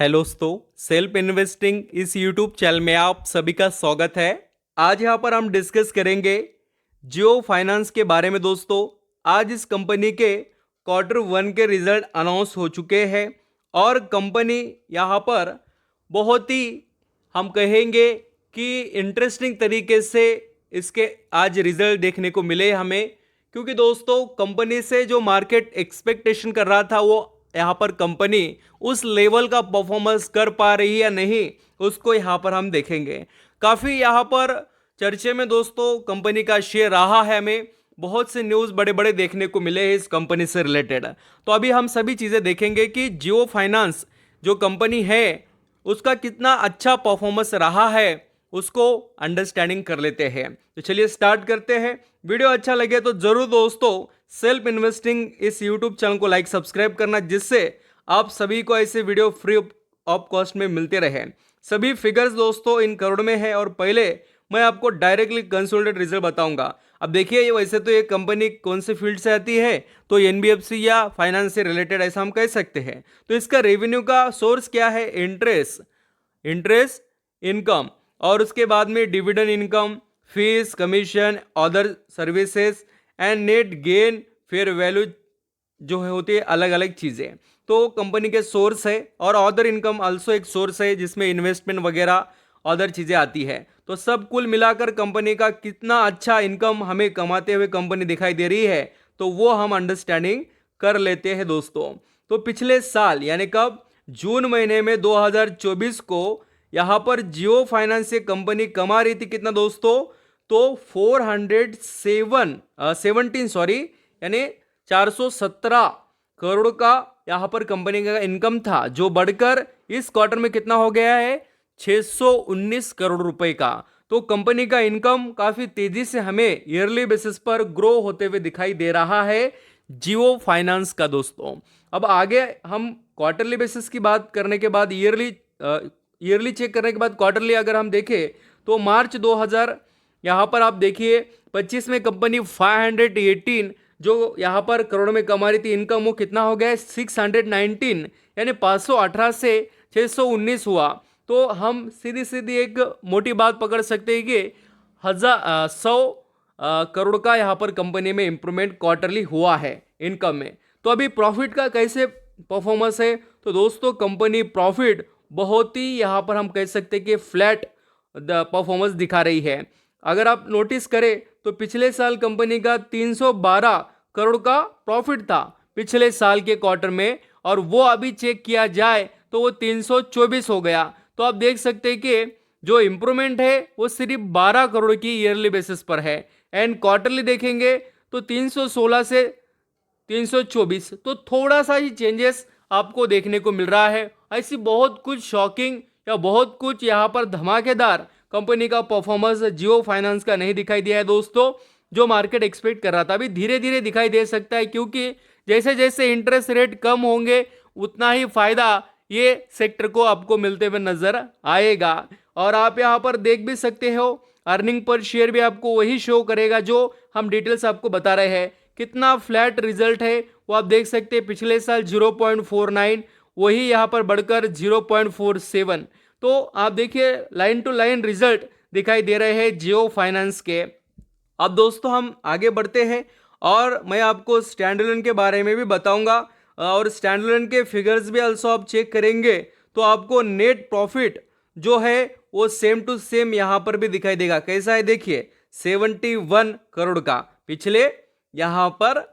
Hello दोस्तों, self investing इस YouTube channel में आप सभी का स्वागत है। आज यहाँ पर हम डिस्कस करेंगे जियो फाइनेंस के बारे में। दोस्तों, आज इस कंपनी के क्वार्टर वन के रिजल्ट अनाउंस हो चुके हैं और कंपनी यहाँ पर बहुत ही हम कहेंगे कि इंटरेस्टिंग तरीके से इसके आज रिजल्ट देखने को मिले हमें, क्योंकि दोस्तों कंपनी से जो मार्केट एक्सपेक्टेशन कर रहा था वो यहाँ पर कंपनी उस लेवल का परफॉर्मेंस कर पा रही है या नहीं, उसको यहाँ पर हम देखेंगे। काफ़ी यहाँ पर चर्चे में दोस्तों कंपनी का शेयर रहा है, हमें बहुत से न्यूज़ बड़े बड़े देखने को मिले हैं इस कंपनी से रिलेटेड। तो अभी हम सभी चीज़ें देखेंगे कि जियो फाइनेंस जो कंपनी है उसका कितना अच्छा परफॉर्मेंस रहा है, उसको अंडरस्टैंडिंग कर लेते हैं। तो चलिए स्टार्ट करते हैं। वीडियो अच्छा लगे तो जरूर दोस्तों सेल्फ इन्वेस्टिंग इस यूट्यूब चैनल को लाइक सब्सक्राइब करना, जिससे आप सभी को ऐसे वीडियो फ्री ऑफ कॉस्ट में मिलते रहे। सभी फिगर्स दोस्तों इन करोड़ में है और पहले मैं आपको डायरेक्टली कंसोलिडेटेड रिजल्ट बताऊंगा। अब देखिए, ये वैसे तो ये कंपनी कौन से फील्ड से आती है, तो एनबीएफसी या फाइनेंस से रिलेटेड ऐसा हम कह सकते हैं। तो इसका रेवेन्यू का सोर्स क्या है? इंटरेस्ट इनकम, और उसके बाद में dividend income, fees, commission, other services and net gain, fair value जो है होती है अलग अलग चीज़ें। तो कंपनी के सोर्स है और अदर इनकम आल्सो एक सोर्स है जिसमें इन्वेस्टमेंट वगैरह अदर चीज़ें आती है। तो सब कुल मिलाकर कंपनी का कितना अच्छा इनकम हमें कमाते हुए कंपनी दिखाई दे रही है, तो वो हम अंडरस्टैंडिंग कर लेते हैं दोस्तों। तो पिछले साल यानी कब, जून महीने में 2024 को यहाँ पर जियो फाइनेंस से कंपनी कमा रही थी कितना दोस्तों? तो 417 यानी 417 करोड़ का यहाँ पर कंपनी का इनकम था, जो बढ़कर इस क्वार्टर में कितना हो गया है? 619 करोड़ रुपए का। तो कंपनी का इनकम काफी तेजी से हमें ईयरली बेसिस पर ग्रो होते हुए दिखाई दे रहा है जियो फाइनेंस का दोस्तों। अब आगे हम क्वार्टरली बेसिस की बात करने के बाद ईयरली चेक करने के बाद क्वार्टरली अगर हम देखें तो मार्च 2000 यहाँ पर आप देखिए 25 में कंपनी 518 जो यहाँ पर करोड़ में कमा रही थी इनकम, वो कितना हो गया? 619 यानी 518 से 619 हुआ। तो हम सीधी सीधी एक मोटी बात पकड़ सकते हैं कि 100 करोड़ का यहाँ पर कंपनी में इंप्रूवमेंट क्वार्टरली हुआ है इनकम में। तो अभी प्रॉफिट का कैसे परफॉर्मेंस है? तो दोस्तों कंपनी प्रॉफिट बहुत ही यहाँ पर हम कह सकते हैं कि फ्लैट परफॉर्मेंस दिखा रही है। अगर आप नोटिस करें तो पिछले साल कंपनी का 312 करोड़ का प्रॉफिट था पिछले साल के क्वार्टर में, और वो अभी चेक किया जाए तो वो 324 हो गया। तो आप देख सकते हैं कि जो इंप्रूवमेंट है वो सिर्फ 12 करोड़ की ईयरली बेसिस पर है, एंड क्वार्टरली देखेंगे तो 316 से 324, तो थोड़ा सा ही चेंजेस आपको देखने को मिल रहा है। ऐसी बहुत कुछ शॉकिंग या बहुत कुछ यहाँ पर धमाकेदार कंपनी का परफॉर्मेंस जियो फाइनेंस का नहीं दिखाई दिया है दोस्तों, जो मार्केट एक्सपेक्ट कर रहा था। अभी धीरे धीरे दिखाई दे सकता है, क्योंकि जैसे जैसे इंटरेस्ट रेट कम होंगे उतना ही फायदा ये सेक्टर को आपको मिलते हुए नजर आएगा। और आप यहाँ पर देख भी सकते हो अर्निंग पर शेयर भी आपको वही शो करेगा जो हम डिटेल्स आपको बता रहे हैं। कितना फ्लैट रिजल्ट है वो आप देख सकते हैं। पिछले साल 0.49, वही यहाँ पर बढ़कर 0.47। तो आप देखिए लाइन टू लाइन रिजल्ट दिखाई दे रहे हैं जियो फाइनेंस के। अब दोस्तों हम आगे बढ़ते हैं और मैं आपको स्टैंडअलोन के बारे में भी बताऊंगा, और स्टैंडअलोन के फिगर्स भी ऑल्सो आप चेक करेंगे तो आपको नेट प्रॉफिट जो है वो सेम टू सेम यहाँ पर भी दिखाई देगा। कैसा है देखिए, 71 करोड़ का पिछले यहाँ पर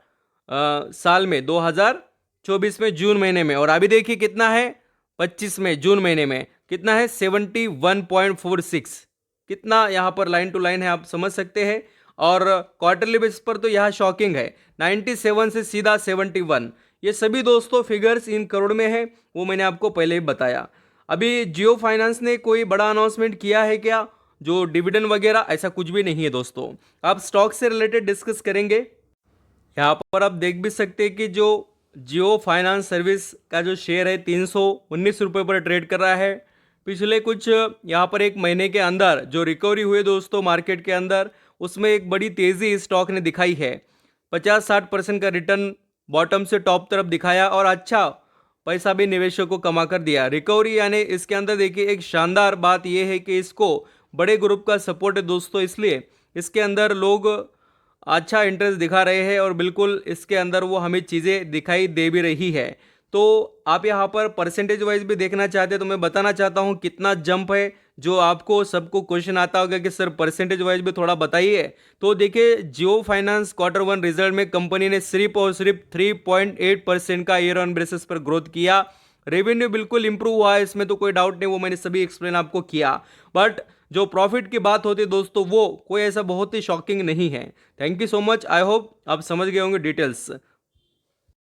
साल में 2024 में जून महीने में, और अभी देखिए कितना है 25 में जून महीने में कितना है 71.46। कितना यहाँ पर लाइन टू लाइन है आप समझ सकते हैं। और क्वार्टरली बेसिस पर तो यहाँ शॉकिंग है, 97 से सीधा 71। ये सभी दोस्तों फिगर्स इन करोड़ में है, वो मैंने आपको पहले ही बताया। अभी जियो फाइनेंस ने कोई बड़ा अनाउंसमेंट किया है क्या, जो डिविडेंड वगैरह, ऐसा कुछ भी नहीं है दोस्तों। आप स्टॉक से रिलेटेड डिस्कस करेंगे। यहाँ पर आप देख भी सकते हैं कि जो जियो फाइनेंस सर्विस का जो शेयर है 319 रुपये पर ट्रेड कर रहा है। पिछले कुछ यहाँ पर एक महीने के अंदर जो रिकवरी हुई दोस्तों मार्केट के अंदर, उसमें एक बड़ी तेज़ी स्टॉक ने दिखाई है। 50-60% का रिटर्न बॉटम से टॉप तरफ दिखाया और अच्छा पैसा भी निवेशक को कमा कर दिया। रिकवरी यानी इसके अंदर देखिए एक शानदार बात यह है कि इसको बड़े ग्रुप का सपोर्ट है दोस्तों, इसलिए इसके अंदर लोग अच्छा इंटरेस्ट दिखा रहे हैं और बिल्कुल इसके अंदर वो हमें चीज़ें दिखाई दे भी रही है। तो आप यहाँ पर परसेंटेज वाइज भी देखना चाहते हैं तो मैं बताना चाहता हूँ कितना जंप है, जो आपको सबको क्वेश्चन आता होगा कि सर परसेंटेज वाइज भी थोड़ा बताइए। तो देखिए जियो फाइनेंस Q1 रिजल्ट में कंपनी ने सिर्फ और सिर्फ 3.8% का ईयर ऑन बेसिस पर ग्रोथ किया। रेवेन्यू बिल्कुल इंप्रूव हुआ है, इसमें तो कोई डाउट नहीं, वो मैंने सभी एक्सप्लेन आपको किया। बट जो प्रॉफिट की बात होती है दोस्तों वो कोई ऐसा बहुत ही शॉकिंग नहीं है। Thank you so much, I hope आप समझ गए होंगे डिटेल्स।